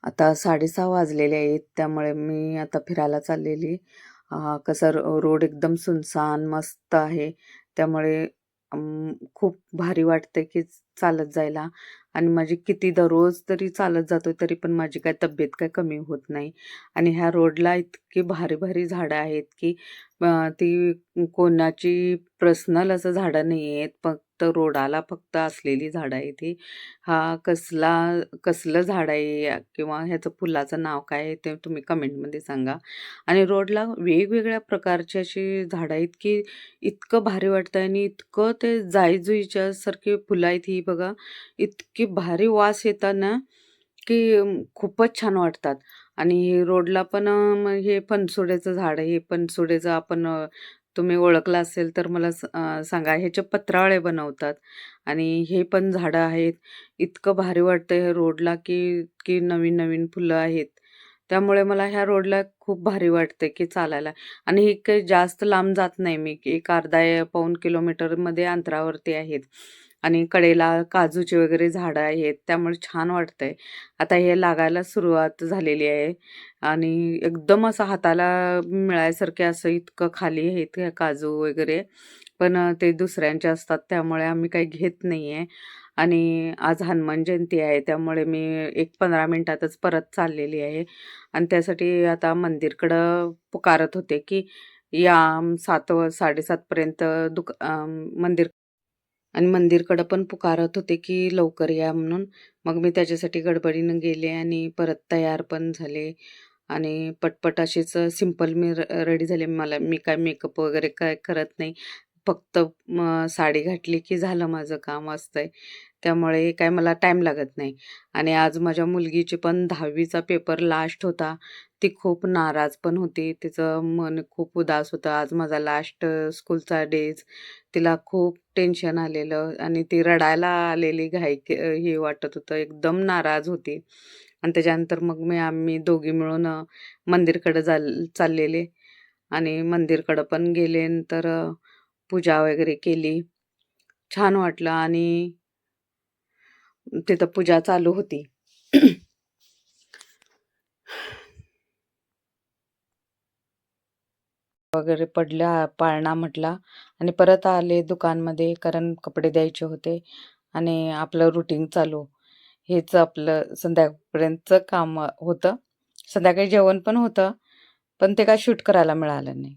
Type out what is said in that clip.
आता 6:30 वाजलेले आहेत, त्यामुळे मी आता फिरायला चाललेली. कसा रोड एकदम सुनसान मस्त आहे. त्यामुळे खूप भारी वाटतंय की चालत जायला आणि माझी किती दररोज तरी चालत जातोय, तरी पण माझी काही तब्येत काही कमी होत नाही. आणि ह्या रोडला इतकी भारी-भारी झाडं आहेत, की ती कोणाची पर्सनल असं झाडं नाही आहेत. फक्त रोडाला फक्त असलेली झाडं आहेत ही. कसलं झाड आहे किंवा ह्याचं फुलाचं नाव काय आहे ते तुम्ही कमेंटमध्ये सांगा. आणि रोडला वेगवेगळ्या प्रकारची अशी झाडं आहेत, की इतकं भारी वाटतं आणि इतकं ते जाई-जुईच्या सारखी फुलं आहेत ही बघा. इतकी भारी वास येतात ना, की खूपच छान वाटतात. आणि रोडला पण हे फणसुड्याचं झाड आहे. हे फणसुड्याचं तुम्ही ओळखलं असेल तर मला सांगा. ह्याचे पत्रावळे बनवतात आणि हे पण झाडं आहेत. इतकं भारी वाटतं हे रोडला, की नवीन-नवीन फुलं आहेत. त्यामुळे मला ह्या रोडला खूप भारी वाटते, की चालायला. आणि हे काही जास्त लांब जात नाही मी. एक अर्धा पाऊण किलोमीटरमध्ये अंतरावरती आहेत. आणि कडेला काजूची वगैरे झाडं आहेत. त्यामुळे छान वाटतंय. आता हे लागायला सुरुवात झालेली आहे आणि एकदम असं हाताला मिळायसारखे असं इतकं खाली आहेत हे काजू वगैरे. पण ते दुसऱ्यांचे असतात त्यामुळे आम्ही काही घेत नाहीये. आणि आज हनुमान जयंती आहे त्यामुळे मी एक 15 मिनिटातच परत चाललेली आहे. आणि त्यासाठी आता मंदिरकडं पुकारत होते, की या 7:30 पर्यंत मंदिर आणि मंदिरकडं पण पुकारत होते, की लवकर या म्हणून. मग मी त्याच्यासाठी गडबडीनं गेले आणि परत तयार पण झाले आणि पटपट अशीच सिंपल मी रेडी झाले. मी काय मेकअप वगैरे काय करत नाही. फक्त साडी घातली की झालं माझं काम असतंय. त्यामुळे काय मला टाईम लागत नाही. आणि आज माझ्या मुलगीची पण 10वीचा पेपर लास्ट होता. ती खूप नाराज पण होती. तिचं मन खूप उदास होतं. आज माझा लास्ट स्कूलचा डेज. तिला खूप टेन्शन आलेलं आणि ती रडायला आलेली हे वाटत होतं. एकदम नाराज होती. आणि त्याच्यानंतर मग आम्ही दोघी मिळून मंदिरकडे चाललेले आणि मंदिरकडं पण गेले. नंतर पूजा वगैरे केली. छान वाटलं आणि तिथं पूजा चालू होती. वगैरे पडल्या पाळणा म्हटला आणि परत आले दुकानमध्ये कारण कपडे द्यायचे होते आणि आपलं रुटीन चालू. हेच आपलं संध्याकाळपर्यंतचं काम होतं. संध्याकाळी जेवण पण होतं, पण ते काय शूट करायला मिळालं नाही.